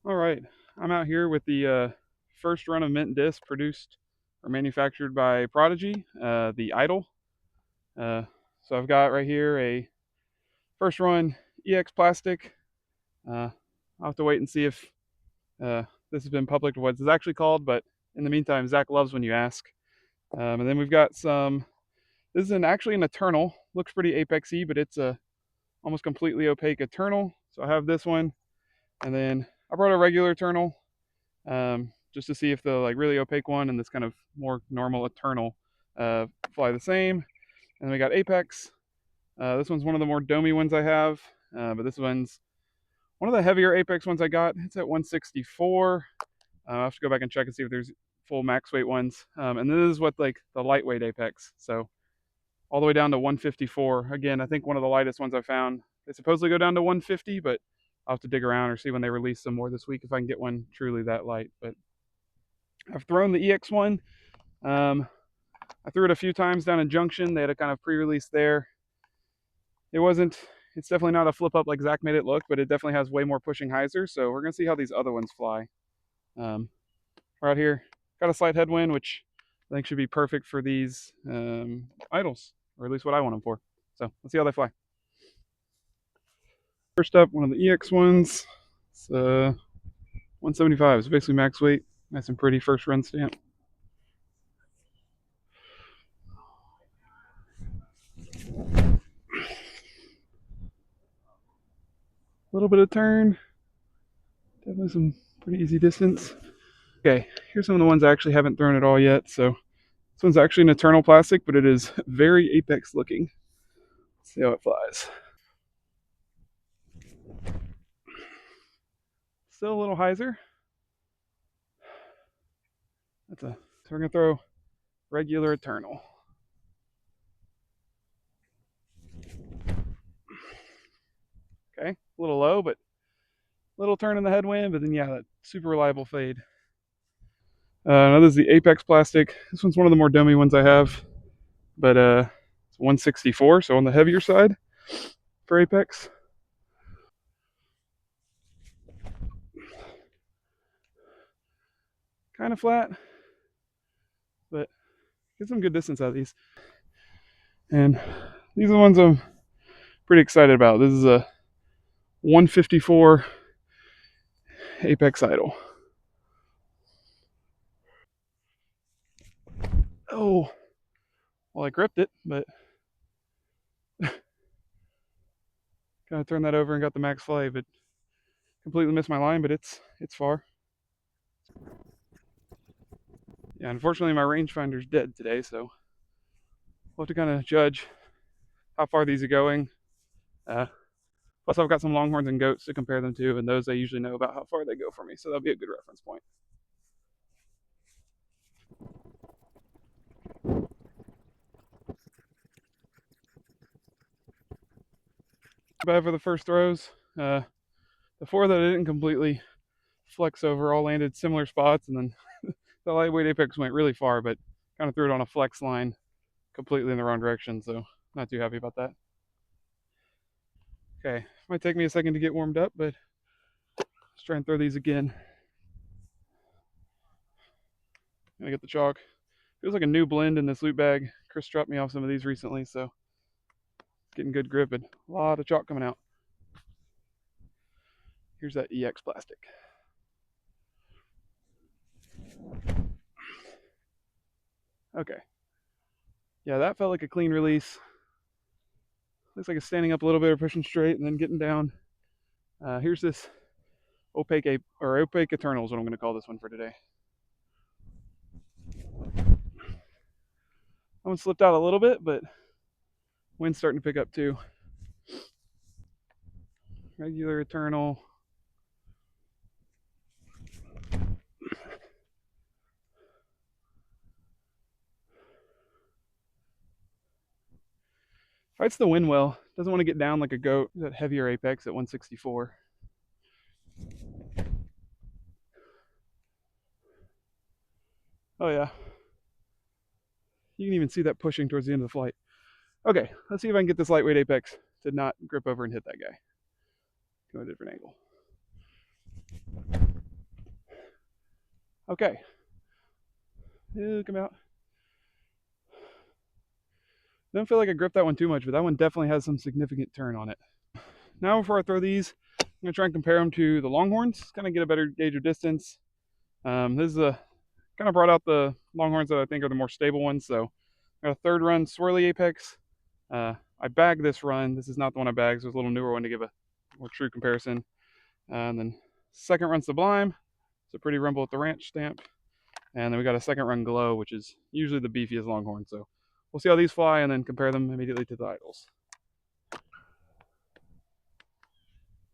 All right, I'm out here with the first run of mint disc produced or manufactured by Prodigy, the Idol. Uh, so I've got right here a first run EX plastic. I'll have to wait and see if uh, this has been public, what it's actually called, but in the meantime, Zach loves when you ask. And then we've got some, this is actually an Eternal, looks pretty apexy, but it's a almost completely opaque Eternal. So I have this one, and then I brought a regular Eternal, just to see if the like really opaque one and this kind of more normal Eternal fly the same. And then we got Apex. This one's one of the more domey ones I have, but this one's one of the heavier Apex ones I got. It's at 164. I'll have to go back and check and see if there's full max weight ones. And this is what like the lightweight Apex. So all the way down to 154. Again, I think one of the lightest ones I found. They supposedly go down to 150, but I'll have to dig around or see when they release some more this week if I can get one truly that light. But I've thrown the EX1. Um, I threw it a few times down in Junction. They had a kind of pre-release there. It's definitely not a flip up like Zach made it look, but it definitely has way more pushing hyzer. So we're going to see how these other ones fly. We're out here. Got a slight headwind, which I think should be perfect for these idols, or at least what I want them for. So let's see how they fly. First up, one of the EX ones. It's 175. It's basically max weight. Nice and pretty first run stamp. A little bit of turn. Definitely some pretty easy distance. Okay, here's some of the ones I actually haven't thrown at all yet. So this one's actually an Eternal plastic, but it is very apex looking. Let's see how it flies. Still a little hyzer. So we're gonna throw regular Eternal. Okay, a little low, but little turn in the headwind, but then yeah, that super reliable fade. Now this is the Apex plastic. This one's one of the more dummy ones I have, but it's 164, so on the heavier side for Apex. Kind of flat, but get some good distance out of these. And these are the ones I'm pretty excited about. This is a 154 Apex Idol. Oh, well, I gripped it, but kind of turned that over and got the max fly, but completely missed my line, but it's far. Yeah, unfortunately my rangefinder's dead today, so we'll have to kind of judge how far these are going. Plus I've got some Longhorns and Goats to compare them to, and those I usually know about how far they go for me, so that'll be a good reference point. Bad for the first throws. The four that I didn't completely flex over all landed similar spots, and then the lightweight Apex went really far, but kind of threw it on a flex line completely in the wrong direction, so not too happy about that. Okay, might take me a second to get warmed up, but let's try and throw these again. Gonna get the chalk. Feels like a new blend in this loot bag. Chris dropped me off some of these recently, so getting good grip and a lot of chalk coming out. Here's that EX plastic. Okay. Yeah, that felt like a clean release. Looks like it's standing up a little bit or pushing straight and then getting down. Here's this opaque Eternal is what I'm going to call this one for today. That one slipped out a little bit, but wind's starting to pick up too. Regular Eternal. Fights the wind well. Doesn't want to get down like a goat. That heavier Apex at 164. Oh yeah. You can even see that pushing towards the end of the flight. Okay, let's see if I can get this lightweight Apex to not grip over and hit that guy. Go a different angle. Okay. Come out. Don't feel like I gripped that one too much, but that one definitely has some significant turn on it. Now before I throw these, I'm going to try and compare them to the Longhorns, kind of get a better gauge of distance. This is a kind of brought out the Longhorns that I think are the more stable ones. So I got a third run swirly apex. I bagged this run. This is not the one I bagged, so it's a little newer one to give a more true comparison. And then second run sublime. It's a pretty rumble at the ranch stamp. And then we got a second run glow, which is usually the beefiest Longhorn. So we'll see how these fly and then compare them immediately to the idols.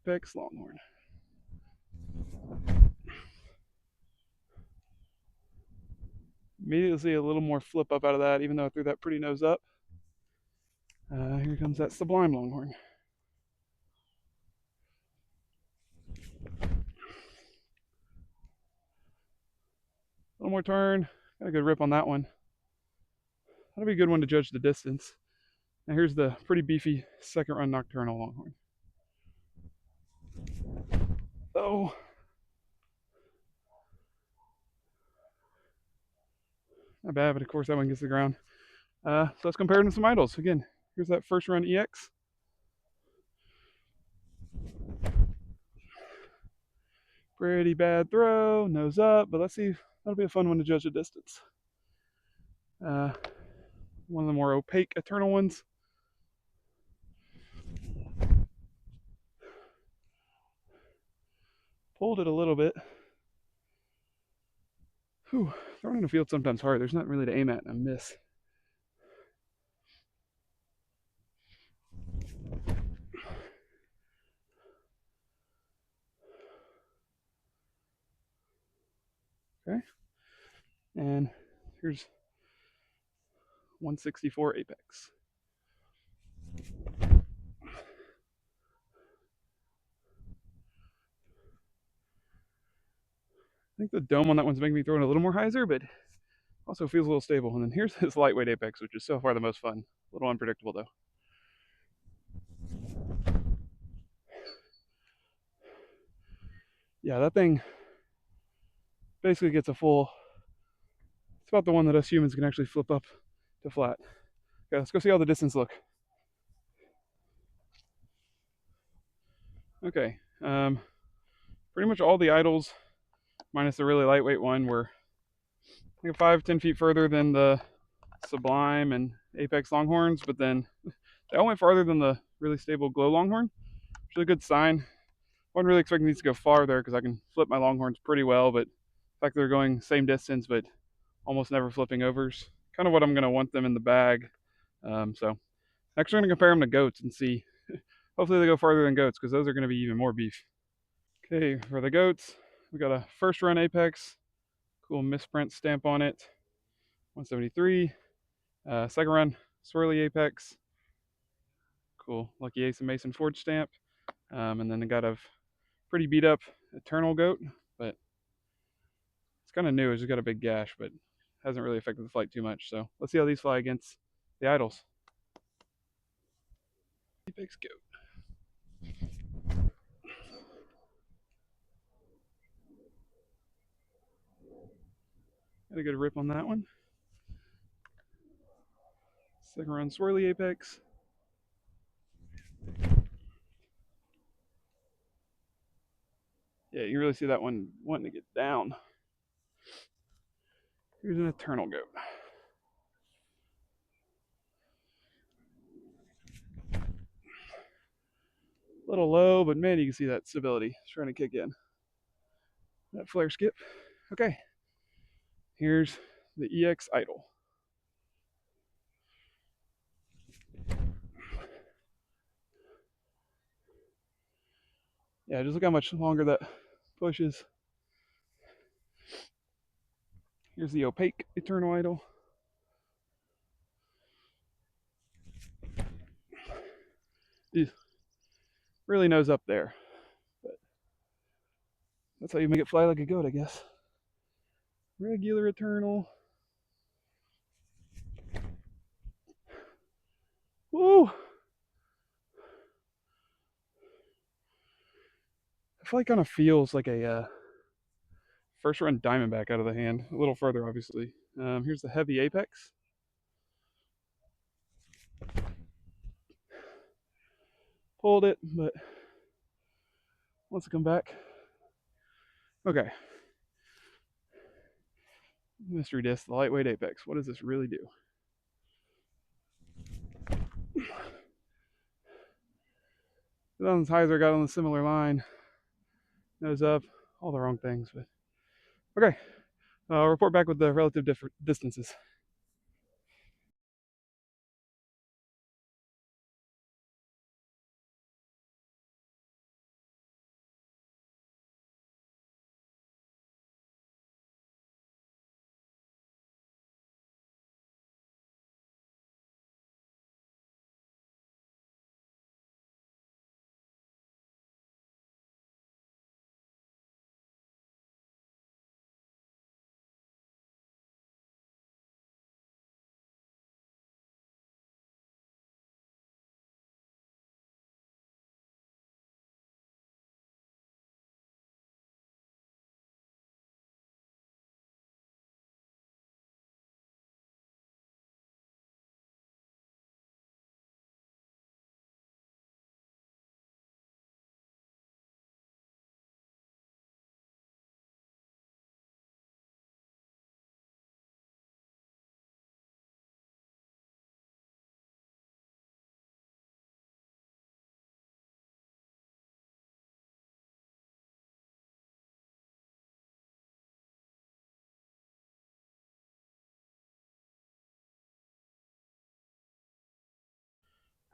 Apex Longhorn. Immediately see a little more flip up out of that, even though I threw that pretty nose up. Here comes that sublime Longhorn. A little more turn. Got a good rip on that one. That'll be a good one to judge the distance. Now here's the pretty beefy second run Nocturnal Longhorn. Oh. Not bad, but of course that one gets the ground. So let's compare them to some idols. Again, here's that first run EX. Pretty bad throw, nose up, but let's see. That'll be a fun one to judge the distance. One of the more opaque Eternal ones. Pulled it a little bit. Whew, throwing in the field sometimes hard. There's nothing really to aim at and I miss. Okay. And here's 164 apex. I think the dome on that one's making me throw in a little more hyzer, but also feels a little stable. And then here's this lightweight apex, which is so far the most fun. A little unpredictable though. Yeah, that thing basically gets a full. It's about the one that us humans can actually flip up to flat. Okay, let's go see how the distance look. Okay, pretty much all the idols, minus the really lightweight one, were like 5-10 feet further than the Sublime and Apex Longhorns, but then they all went farther than the really stable Glow Longhorn, which is a good sign. I wasn't really expecting these to go farther because I can flip my Longhorns pretty well, but the fact they're going same distance but almost never flipping overs, kind of what I'm going to want them in the bag. So next we're going to compare them to goats and see. Hopefully they go farther than goats because those are going to be even more beef. Okay, for the goats, we got a first run Apex, cool misprint stamp on it, 173. Second run swirly Apex, cool Lucky Ace and Mason Forge stamp. And then I got a pretty beat up Eternal Goat, but it's kind of new. It's just got a big gash, but hasn't really affected the flight too much. So let's see how these fly against the idols. Apex Goat. Got a good rip on that one. Second run swirly Apex. Yeah, you can really see that one wanting to get down. Here's an Eternal Goat. A little low, but man, you can see that stability. It's trying to kick in. That flare skip. Okay. Here's the EX Idol. Yeah, just look how much longer that pushes. Here's the opaque Eternal Idol. He's really nose up there. But that's how you make it fly like a goat, I guess. Regular Eternal. Woo! The flight kind of feels like a first run Diamondback out of the hand, a little further, obviously. Here's the heavy apex. Pulled it, but wants to come back. Okay. Mystery disc, the lightweight apex. What does this really do? Not as high as I got on the similar line. Nose up, all the wrong things, but okay. I'll report back with the relative distances.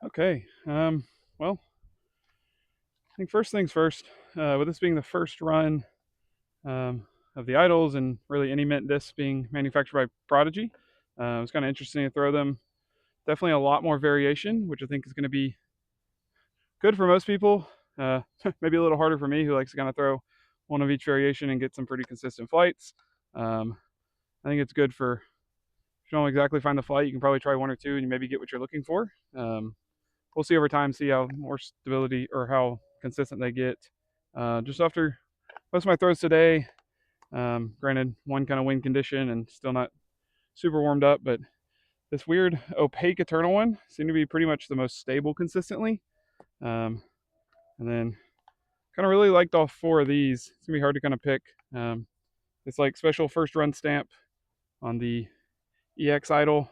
Okay. Well, I think first things first. With this being the first run of the idols and really any mint discs being manufactured by Prodigy, it was kind of interesting to throw them. Definitely a lot more variation, which I think is going to be good for most people. Maybe a little harder for me, who likes to kind of throw one of each variation and get some pretty consistent flights. I think it's good for if you don't exactly find the flight, you can probably try one or two and you maybe get what you're looking for. We'll see over time, see how more stability or how consistent they get. Just after most of my throws today, granted one kind of wind condition and still not super warmed up, but this weird opaque Eternal one seemed to be pretty much the most stable consistently. And then kind of really liked all four of these. It's gonna be hard to kind of pick. It's like special first run stamp on the EX idol.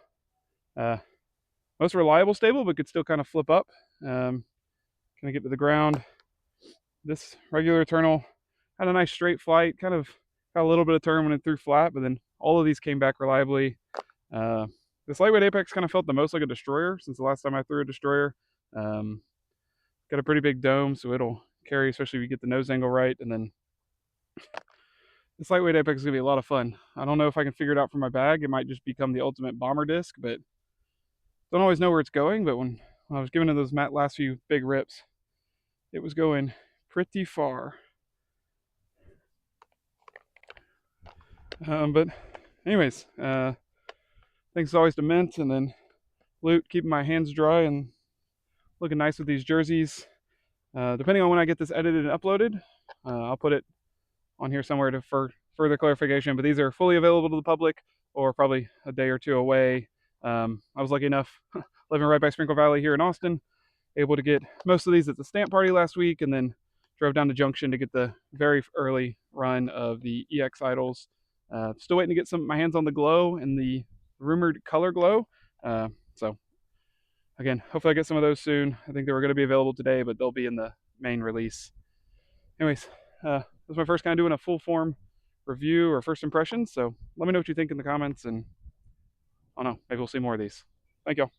Most reliable stable, but could still kind of flip up. Kind of get to the ground. This regular Eternal had a nice straight flight, kind of got a little bit of turn when it threw flat, but then all of these came back reliably. This lightweight apex kind of felt the most like a destroyer since the last time I threw a destroyer. Got a pretty big dome, so it'll carry, especially if you get the nose angle right. And then this lightweight apex is gonna be a lot of fun. I don't know if I can figure it out for my bag. It might just become the ultimate bomber disc, but don't always know where it's going. But when I was giving it those last few big rips, it was going pretty far. But anyways, thanks as always to Mint and then Loot, keeping my hands dry and looking nice with these jerseys. Depending on when I get this edited and uploaded, I'll put it on here somewhere for further clarification, but these are fully available to the public or probably a day or two away. I was lucky enough, living right by Sprinkle Valley here in Austin, able to get most of these at the stamp party last week, and then drove down to Junction to get the very early run of the EX Idols. Still waiting to get my hands on the glow and the rumored color glow. So again, hopefully I get some of those soon. I think they were going to be available today, but they'll be in the main release. Anyways, this is my first kind of doing a full form review or first impressions. So let me know what you think in the comments, and I don't know, maybe we'll see more of these. Thank y'all.